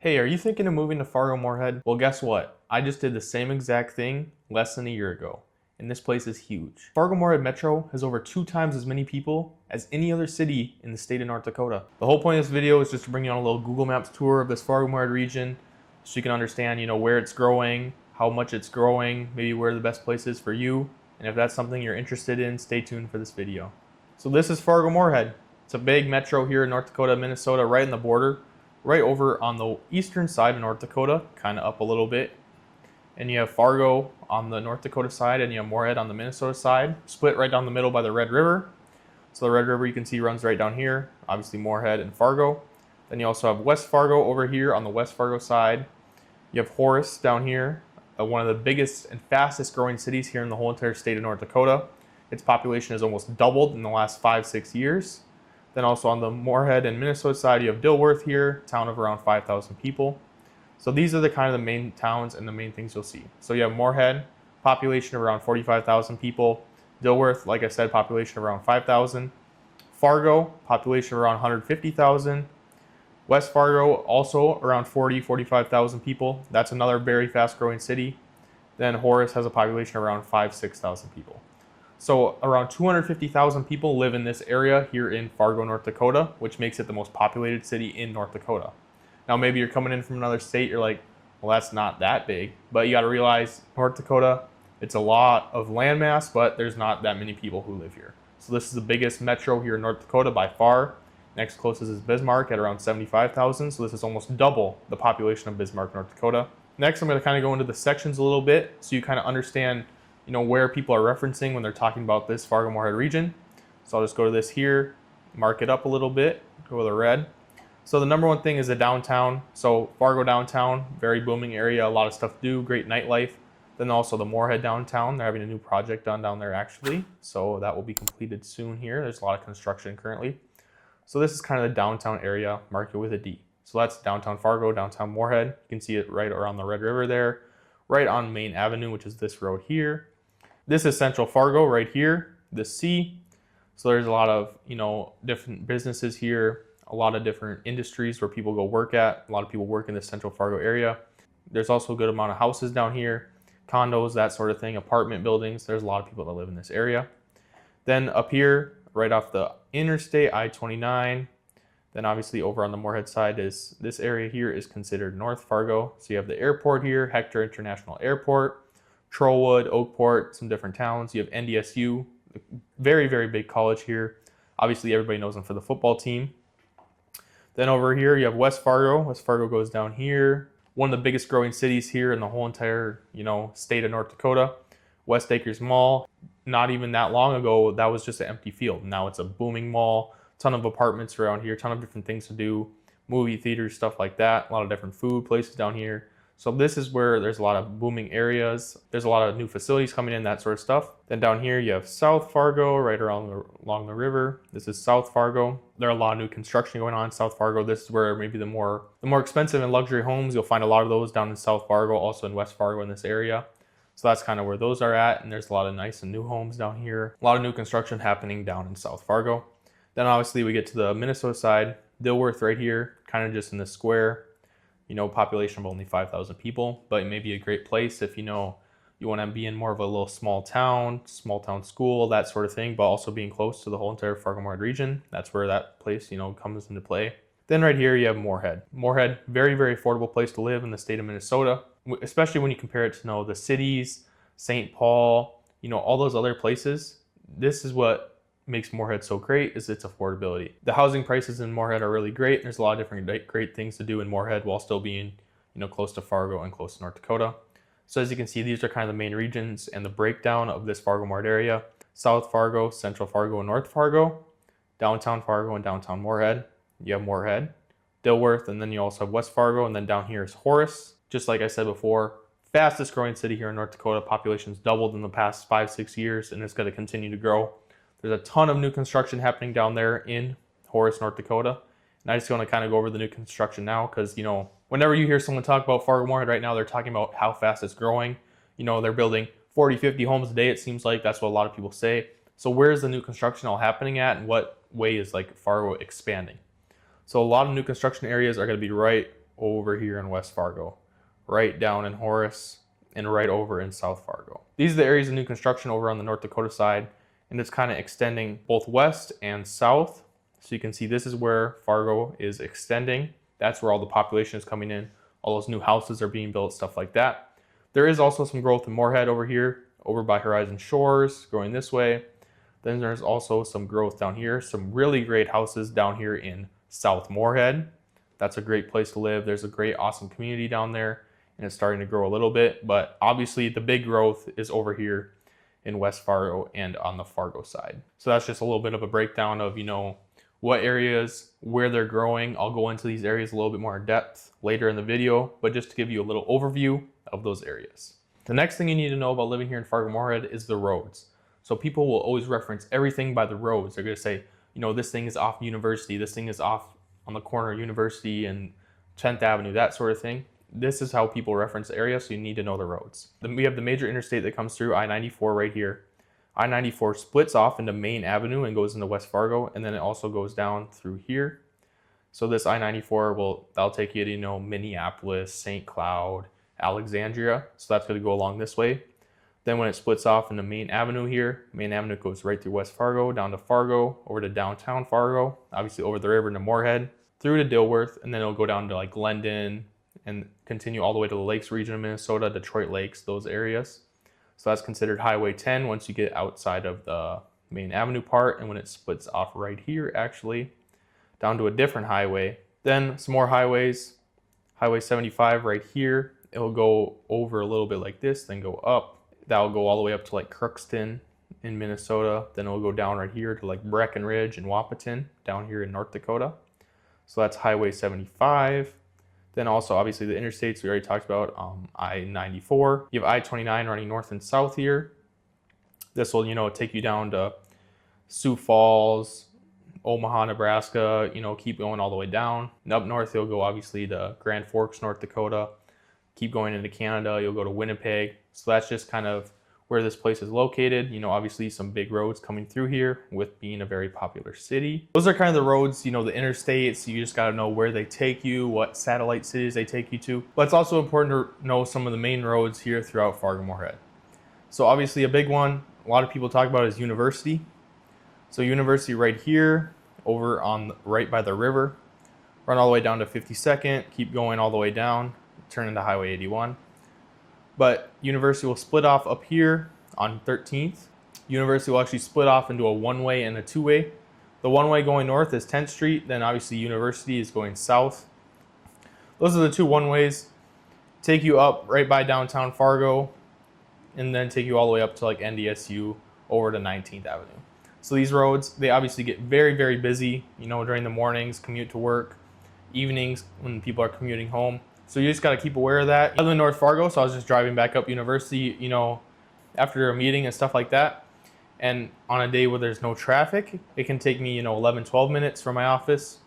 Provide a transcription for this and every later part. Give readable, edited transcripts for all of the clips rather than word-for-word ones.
Hey, are you thinking of moving to Fargo-Moorhead? Well, guess what? I just did the same exact thing less than a year ago, and this place is huge. Fargo-Moorhead Metro has over 2 times as many people as any other city in the state of North Dakota. The whole point of this video is just to bring you on a little Google Maps tour of this Fargo-Moorhead region so you can understand, where it's growing, how much it's growing, maybe where the best place is for you, and if that's something you're interested in, stay tuned for this video. So this is Fargo-Moorhead. It's a big metro here in North Dakota, Minnesota, right in the border. Right over on the eastern side of North Dakota, kind of up a little bit. And you have Fargo on the North Dakota side, and you have Moorhead on the Minnesota side, split right down the middle by the Red River. So the Red River you can see runs right down here, obviously Moorhead and Fargo. Then you also have West Fargo over here on the West Fargo side. You have Horace down here, one of the biggest and fastest growing cities here in the whole entire state of North Dakota. Its population has almost doubled in the last 5-6 years. Then also on the Moorhead and Minnesota side, you have Dilworth here, town of around 5,000 people. So these are the kind of the main towns and the main things you'll see. So you have Moorhead, population of around 45,000 people. Dilworth, like I said, population of around 5,000. Fargo, population of around 150,000. West Fargo, also around 45,000 people. That's another very fast growing city. Then Horace has a population of around 6,000 people. So around 250,000 people live in this area here in Fargo, North Dakota, which makes it the most populated city in North Dakota. Now maybe you're coming in from another state, you're like, well, that's not that big. But you got to realize North Dakota, it's a lot of landmass, but there's not that many people who live here. So this is the biggest metro here in North Dakota by far. Next closest is Bismarck at around 75,000. So this is almost double the population of Bismarck, North Dakota. Next, I'm going to kind of go into the sections a little bit so you kind of understand where people are referencing when they're talking about this Fargo-Moorhead region. So I'll just go to this here, mark it up a little bit, go with a red. So the number one thing is the downtown. So Fargo downtown, very booming area, a lot of stuff to do, great nightlife. Then also the Moorhead downtown, they're having a new project done down there actually. So that will be completed soon here. There's a lot of construction currently. So this is kind of the downtown area, mark it with a D. So that's downtown Fargo, downtown Moorhead. You can see it right around the Red River there, right on Main Avenue, which is this road here. This is Central Fargo right here, the C. So there's a lot of, different businesses here, a lot of different industries where people go work at. A lot of people work in the Central Fargo area. There's also a good amount of houses down here, condos, that sort of thing, apartment buildings. There's a lot of people that live in this area. Then up here, right off the interstate, I-29, then obviously over on the Moorhead side is this area here is considered North Fargo. So you have the airport here, Hector International Airport, Trollwood, Oakport, some different towns. You have NDSU, very, very big college here. Obviously, everybody knows them for the football team. Then over here, you have West Fargo. West Fargo goes down here. One of the biggest growing cities here in the whole entire, state of North Dakota. West Acres Mall. Not even that long ago, that was just an empty field. Now it's a booming mall. Ton of apartments around here. Ton of different things to do. Movie theaters, stuff like that. A lot of different food places down here. So this is where there's a lot of booming areas. There's a lot of new facilities coming in, that sort of stuff. Then down here you have South Fargo, right along the river. This is South Fargo. There are a lot of new construction going on in South Fargo. This is where maybe the more expensive and luxury homes, you'll find a lot of those down in South Fargo, also in West Fargo in this area. So that's kind of where those are at. And there's a lot of nice and new homes down here. A lot of new construction happening down in South Fargo. Then obviously we get to the Minnesota side. Dilworth right here, kind of just in the square. Population of only 5,000 people, but it may be a great place if you want to be in more of a little small town school, that sort of thing, but also being close to the whole entire Fargo-Moorhead region. That's where that place, comes into play. Then right here you have Moorhead. Moorhead, very, very affordable place to live in the state of Minnesota, especially when you compare it to the cities, St. Paul, all those other places. This is what makes Moorhead so great, is its affordability. The housing prices in Moorhead are really great. There's a lot of different great things to do in Moorhead while still being, close to Fargo and close to North Dakota. So as you can see, these are kind of the main regions and the breakdown of this Fargo-Moorhead area. South Fargo, Central Fargo, and North Fargo. Downtown Fargo and downtown Moorhead. You have Moorhead, Dilworth, and then you also have West Fargo, and then down here is Horace. Just like I said before, fastest growing city here in North Dakota. Population's doubled in the past 5-6 years, and it's going to continue to grow. There's a ton of new construction happening down there in Horace, North Dakota. And I just want to kind of go over the new construction now because, whenever you hear someone talk about Fargo-Moorhead right now, they're talking about how fast it's growing. They're building 40, 50 homes a day, it seems like. That's what a lot of people say. So where's the new construction all happening at, and what way is Fargo expanding? So a lot of new construction areas are going to be right over here in West Fargo, right down in Horace, and right over in South Fargo. These are the areas of new construction over on the North Dakota side, and it's kind of extending both west and south. So you can see this is where Fargo is extending. That's where all the population is coming in. All those new houses are being built, stuff like that. There is also some growth in Moorhead over here, over by Horizon Shores, going this way. Then there's also some growth down here, some really great houses down here in South Moorhead. That's a great place to live. There's a great, awesome community down there, and it's starting to grow a little bit. But obviously the big growth is over here in West Fargo and on the Fargo side. So that's just a little bit of a breakdown of, you know, what areas, where they're growing. I'll go into these areas a little bit more in depth later in the video, but just to give you a little overview of those areas. The next thing you need to know about living here in Fargo-Moorhead is the roads. So people will always reference everything by the roads. They're gonna say, you know, this thing is off University, this thing is off on the corner of University and 10th Avenue, that sort of thing. This is how people reference the area, so you need to know the roads. Then we have the major interstate that comes through I-94 right here. I-94 splits off into Main Avenue and goes into West Fargo, and then it also goes down through here. So this I-94 that'll take you to, you know, Minneapolis, St. Cloud, Alexandria. So that's going to go along this way. Then when it splits off into Main Avenue here, Main Avenue goes right through West Fargo, down to Fargo, over to downtown Fargo, obviously over the river into Moorhead, through to Dilworth, and then it'll go down to like Glendon and continue all the way to the Lakes region of Minnesota, Detroit Lakes, those areas. So that's considered Highway 10 once you get outside of the Main Avenue part, and when it splits off right here, actually, down to a different highway. Then some more highways, Highway 75 right here. It'll go over a little bit like this, then go up. That'll go all the way up to like Crookston in Minnesota. Then it'll go down right here to like Breckenridge and Wahpeton down here in North Dakota. So that's Highway 75. Then also obviously the interstates we already talked about, I-94. You have I-29 running north and south here. This will, you know, take you down to Sioux Falls, Omaha, Nebraska, you know, keep going all the way down. And up north, you'll go obviously to Grand Forks, North Dakota. Keep going into Canada, you'll go to Winnipeg. So that's just kind of where this place is located. You know, obviously some big roads coming through here with being a very popular city. Those are kind of the roads, you know, the interstates. You just got to know where they take you, what satellite cities they take you to. But it's also important to know some of the main roads here throughout Fargo-Moorhead. So obviously a big one a lot of people talk about is University. So University right here, over on right by the river, run all the way down to 52nd, keep going all the way down, turn into Highway 81. But University will split off up here on 13th. University will actually split off into a one-way and a two-way. The one-way going north is 10th Street, then obviously University is going south. Those are the two one-ways. Take you up right by downtown Fargo, and then take you all the way up to like NDSU over to 19th Avenue. So these roads, they obviously get very, very busy, you know, during the mornings, commute to work, evenings when people are commuting home. So you just got to keep aware of that. I live in North Fargo, so I was just driving back up University, you know, after a meeting and stuff like that. And on a day where there's no traffic, it can take me, you know, 11, 12 minutes from my office.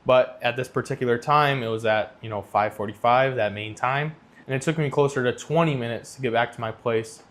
But at this particular time, it was at, you know, 5:45, that main time. And it took me closer to 20 minutes to get back to my place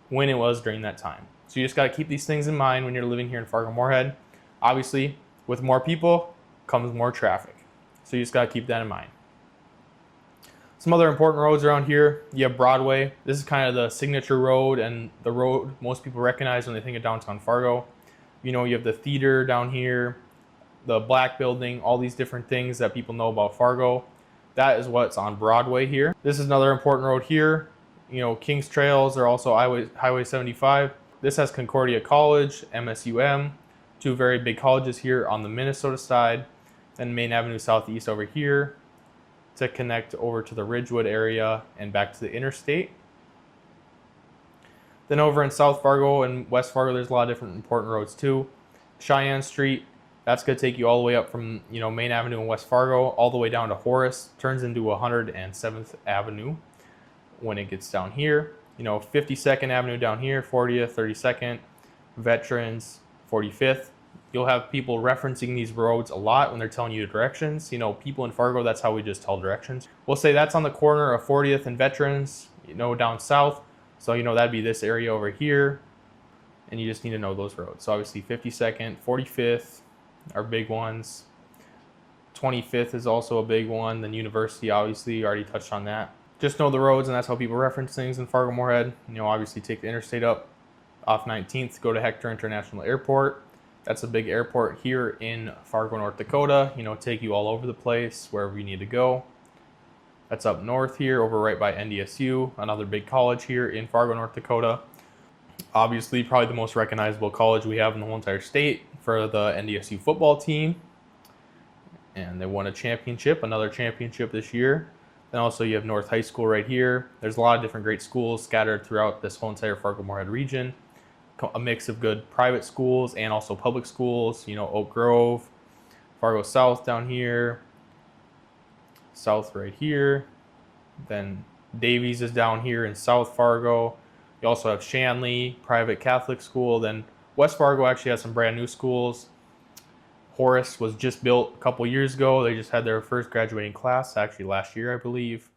when it was during that time. So you just got to keep these things in mind when you're living here in Fargo-Moorhead. Obviously, with more people comes more traffic. So you just got to keep that in mind. Some other important roads around here, you have Broadway. This is kind of the signature road and the road most people recognize when they think of downtown Fargo. You know, you have the theater down here, the Black Building, all these different things that people know about Fargo. That is what's on Broadway here. This is another important road here. You know, King's Trails are also Highway 75. This has Concordia College, MSUM, two very big colleges here on the Minnesota side. Then Main Avenue Southeast over here to connect over to the Ridgewood area and back to the interstate. Then over in South Fargo and West Fargo, there's a lot of different important roads too. Cheyenne Street, that's going to take you all the way up from, you know, Main Avenue in West Fargo all the way down to Horace, turns into 107th Avenue when it gets down here. You know, 52nd Avenue down here, 40th, 32nd, Veterans, 45th. You'll have people referencing these roads a lot when they're telling you directions. You know, people in Fargo, that's how we just tell directions. We'll say that's on the corner of 40th and Veterans, you know, down south. So, you know, that'd be this area over here. And you just need to know those roads. So obviously 52nd, 45th are big ones. 25th is also a big one. Then University, obviously, already touched on that. Just know the roads, and that's how people reference things in Fargo-Moorhead. Obviously take the interstate up off 19th, go to Hector International Airport. That's a big airport here in Fargo, North Dakota. Take you all over the place, wherever you need to go. That's up north here, over right by NDSU, another big college here in Fargo, North Dakota. Obviously, probably the most recognizable college we have in the whole entire state for the NDSU football team. And they won a championship, another championship this year. Then also you have North High School right here. There's a lot of different great schools scattered throughout this whole entire Fargo-Moorhead region. A mix of good private schools and also public schools. Oak Grove, Fargo South down here, South right here. Then Davies is down here in South Fargo. You also have Shanley, private Catholic school. Then West Fargo actually has some brand new schools. Horace was just built a couple years ago. They just had their first graduating class, actually last year, I believe.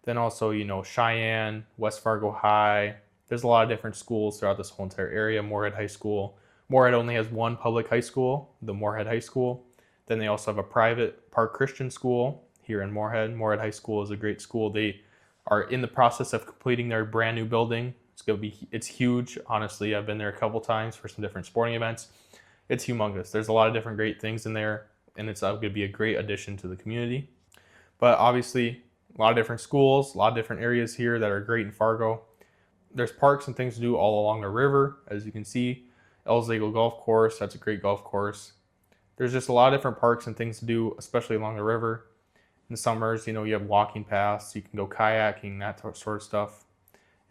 Then also, Cheyenne, West Fargo High. There's a lot of different schools throughout this whole entire area. Moorhead High School. Moorhead only has one public high school, the Moorhead High School. Then they also have a private Park Christian school here in Moorhead. Moorhead High School is a great school. They are in the process of completing their brand new building. It's huge, honestly. I've been there a couple times for some different sporting events. It's humongous. There's a lot of different great things in there, and it's going to be a great addition to the community. But obviously, a lot of different schools, a lot of different areas here that are great in Fargo. There's parks and things to do all along the river, as you can see. Elsagle Golf Course, that's a great golf course. There's just a lot of different parks and things to do, especially along the river. In the summers, you have walking paths, you can go kayaking, that sort of stuff.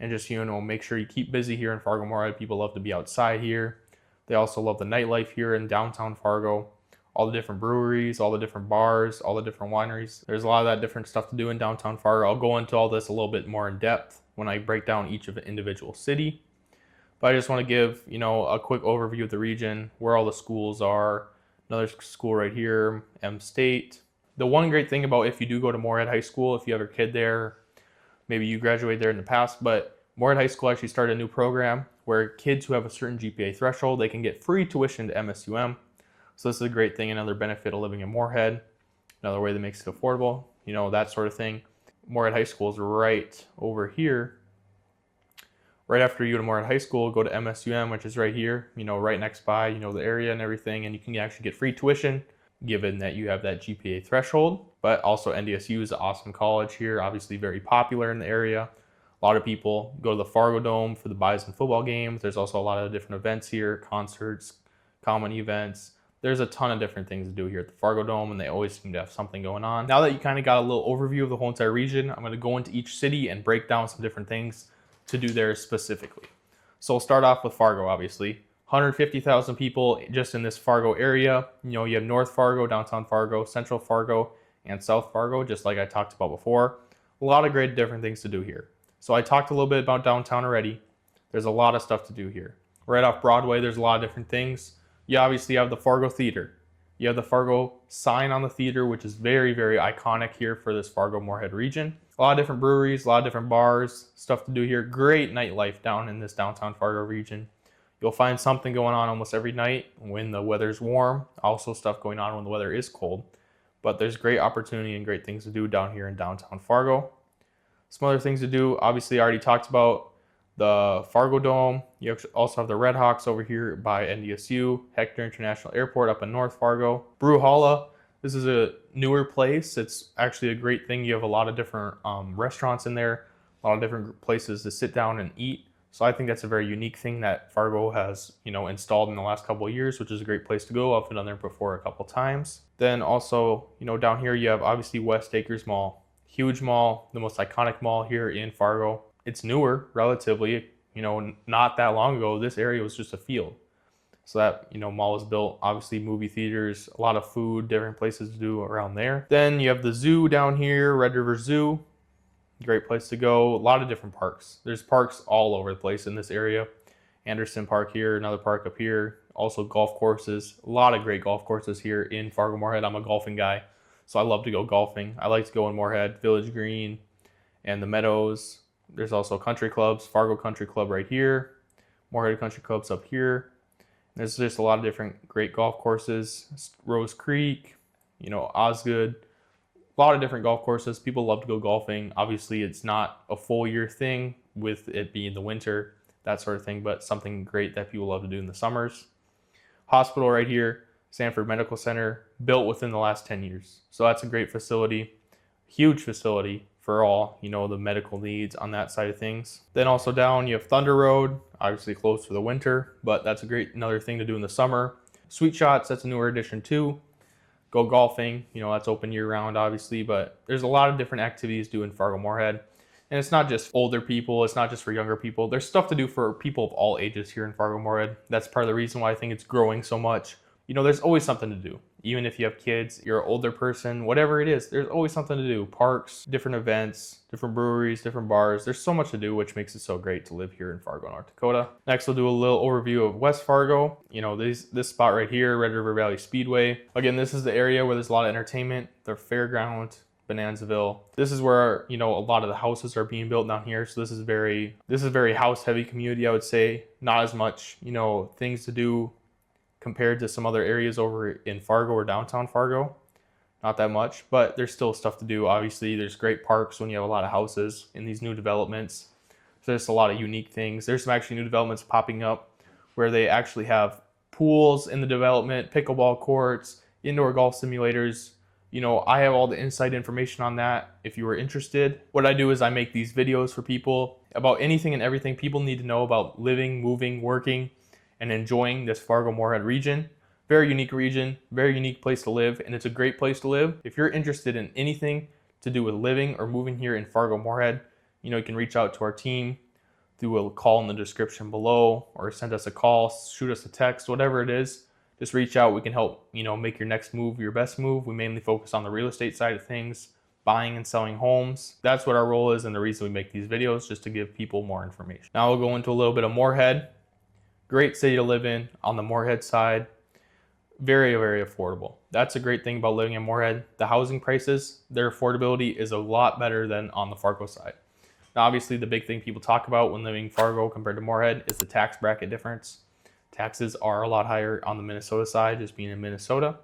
And just, make sure you keep busy here in Fargo-Moorhead. People love to be outside here. They also love the nightlife here in downtown Fargo. All the different breweries, all the different bars, all the different wineries. There's a lot of that different stuff to do in downtown Fargo. I'll go into all this a little bit more in depth when I break down each of the individual city. But I just want to give, a quick overview of the region, where all the schools are. Another school right here, M State. The one great thing about if you do go to Moorhead High School, if you have your kid there, maybe you graduated there in the past, but Moorhead High School actually started a new program where kids who have a certain GPA threshold, they can get free tuition to MSUM. So this is a great thing, another benefit of living in Moorhead, another way that makes it affordable, that sort of thing. Moorhead High School is right over here. Right after you go to Moorhead High School, go to MSUM, which is right here, right next by, the area and everything, and you can actually get free tuition given that you have that GPA threshold. But also NDSU is an awesome college here, obviously very popular in the area. A lot of people go to the Fargo Dome for the Bison football games. There's also a lot of different events here, concerts, common events. There's a ton of different things to do here at the Fargo Dome, and they always seem to have something going on. Now that you kind of got a little overview of the whole entire region, I'm going to go into each city and break down some different things to do there specifically. So we'll start off with Fargo, obviously. 150,000 people just in this Fargo area. You have North Fargo, downtown Fargo, Central Fargo, and South Fargo, just like I talked about before. A lot of great different things to do here. So I talked a little bit about downtown already. There's a lot of stuff to do here. Right off Broadway, there's a lot of different things. You obviously have the Fargo Theater. You have the Fargo sign on the theater, which is very, very iconic here for this Fargo-Moorhead region. A lot of different breweries, a lot of different bars, stuff to do here. Great nightlife down in this downtown Fargo region. You'll find something going on almost every night when the weather's warm. Also stuff going on when the weather is cold. But there's great opportunity and great things to do down here in downtown Fargo. Some other things to do, obviously I already talked about the Fargo Dome. You also have the Red Hawks over here by NDSU, Hector International Airport up in North Fargo. Brewhalla, this is a newer place. It's actually a great thing. You have a lot of different restaurants in there, a lot of different places to sit down and eat. So I think that's a very unique thing that Fargo has, installed in the last couple of years, which is a great place to go. I've been down there before a couple times. Then also, down here you have obviously West Acres Mall. Huge mall, the most iconic mall here in Fargo. It's newer, relatively, not that long ago. This area was just a field. So that, mall was built, obviously movie theaters, a lot of food, different places to do around there. Then you have the zoo down here, Red River Zoo. Great place to go. A lot of different parks. There's parks all over the place in this area. Anderson Park here, another park up here. Also golf courses. A lot of great golf courses here in Fargo-Moorhead. I'm a golfing guy, so I love to go golfing. I like to go in Moorhead, Village Green, and the Meadows. There's also country clubs. Fargo Country Club right here. Moorhead Country Club's up here. There's just a lot of different great golf courses. Rose Creek, Osgood, a lot of different golf courses. People love to go golfing. Obviously, it's not a full year thing with it being the winter, that sort of thing, but something great that people love to do in the summers. Hospital right here, Sanford Medical Center, built within the last 10 years. So that's a great facility, huge facility for all, the medical needs on that side of things. Then also down, you have Thunder Road, obviously closed for the winter, but that's a great another thing to do in the summer. Sweet Shots, that's a newer addition too. Go golfing, that's open year round obviously, but there's a lot of different activities to do in Fargo-Moorhead. And it's not just older people, it's not just for younger people. There's stuff to do for people of all ages here in Fargo-Moorhead. That's part of the reason why I think it's growing so much. There's always something to do. Even if you have kids, you're an older person, whatever it is, there's always something to do. Parks, different events, different breweries, different bars. There's so much to do, which makes it so great to live here in Fargo, North Dakota. Next, we'll do a little overview of West Fargo. This spot right here, Red River Valley Speedway. Again, this is the area where there's a lot of entertainment. The fairground, Bonanzaville. This is where, a lot of the houses are being built down here. So this is very house heavy community, I would say. Not as much, things to do compared to some other areas over in Fargo or downtown Fargo. Not that much, but there's still stuff to do. Obviously, there's great parks when you have a lot of houses in these new developments. So there's a lot of unique things. There's some actually new developments popping up where they actually have pools in the development, pickleball courts, indoor golf simulators. I have all the inside information on that if you were interested. What I do is I make these videos for people about anything and everything people need to know about living, moving, working, and enjoying this Fargo-Moorhead region. Very unique region, very unique place to live, and it's a great place to live. If you're interested in anything to do with living or moving here in Fargo-Moorhead, you can reach out to our team through a call in the description below, or send us a call, shoot us a text, whatever it is. Just reach out. We can help, make your next move your best move. We mainly focus on the real estate side of things, buying and selling homes. That's what our role is, and the reason we make these videos, just to give people more information. Now we'll go into a little bit of Moorhead. Great city to live in on the Moorhead side. Very, very affordable. That's a great thing about living in Moorhead. The housing prices, their affordability is a lot better than on the Fargo side. Now, obviously, the big thing people talk about when living in Fargo compared to Moorhead is the tax bracket difference. Taxes are a lot higher on the Minnesota side, just being in Minnesota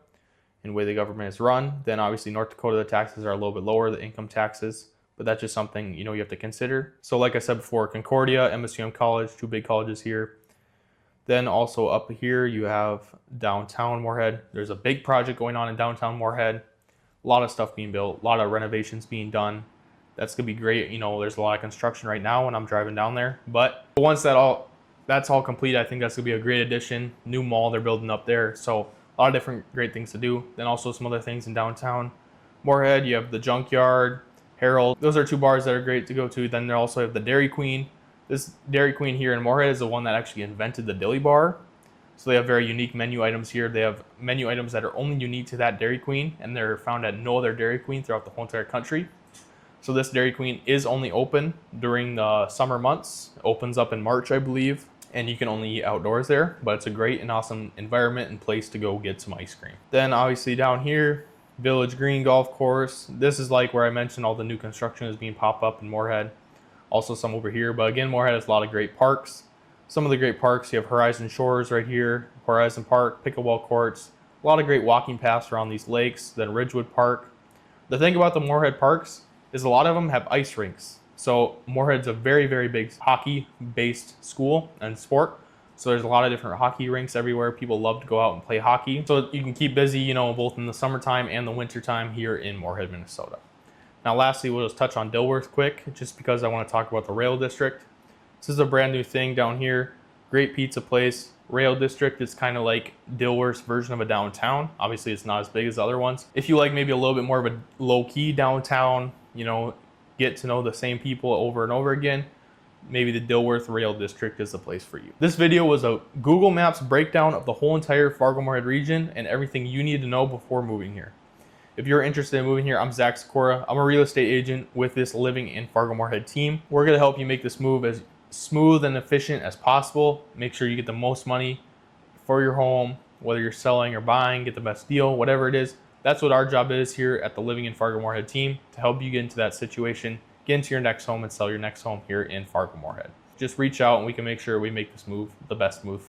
and the way the government is run. Then obviously North Dakota, the taxes are a little bit lower, the income taxes, but that's just something, you have to consider. So like I said before, Concordia, MSUM College, two big colleges here. Then also up here, you have downtown Moorhead. There's a big project going on in downtown Moorhead. A lot of stuff being built, a lot of renovations being done. That's gonna be great. There's a lot of construction right now when I'm driving down there. But once that's all complete, I think that's gonna be a great addition. New mall they're building up there. So a lot of different great things to do. Then also some other things in downtown Moorhead. You have the Junkyard, Herald. Those are two bars that are great to go to. Then they also have the Dairy Queen. This Dairy Queen here in Moorhead is the one that actually invented the Dilly Bar. So they have very unique menu items here. They have menu items that are only unique to that Dairy Queen, and they're found at no other Dairy Queen throughout the whole entire country. So this Dairy Queen is only open during the summer months. It opens up in March, I believe, and you can only eat outdoors there, but it's a great and awesome environment and place to go get some ice cream. Then obviously down here, Village Green Golf Course. This is like where I mentioned all the new construction is being popped up in Moorhead. Also some over here, but again, Moorhead has a lot of great parks. Some of the great parks, you have Horizon Shores right here, Horizon Park, pickleball courts, a lot of great walking paths around these lakes. Then Ridgewood Park. The thing about the Moorhead parks is a lot of them have ice rinks. So Moorhead's a very, very big hockey-based school and sport. So there's a lot of different hockey rinks everywhere. People love to go out and play hockey. So you can keep busy, both in the summertime and the wintertime here in Moorhead, Minnesota. Now lastly, we'll just touch on Dilworth quick, just because I want to talk about the Rail District. This is a brand new thing down here. Great pizza place. Rail District is kind of like Dilworth's version of a downtown. Obviously, it's not as big as the other ones. If you like maybe a little bit more of a low-key downtown, get to know the same people over and over again, maybe the Dilworth Rail District is the place for you. This video was a Google Maps breakdown of the whole entire Fargo-Moorhead region and everything you need to know before moving here. If you're interested in moving here, I'm Zach Sykora. I'm a real estate agent with this Living in Fargo-Moorhead team. We're gonna help you make this move as smooth and efficient as possible. Make sure you get the most money for your home, whether you're selling or buying, get the best deal, whatever it is. That's what our job is here at the Living in Fargo-Moorhead team, to help you get into that situation, get into your next home and sell your next home here in Fargo-Moorhead. Just reach out and we can make sure we make this move the best move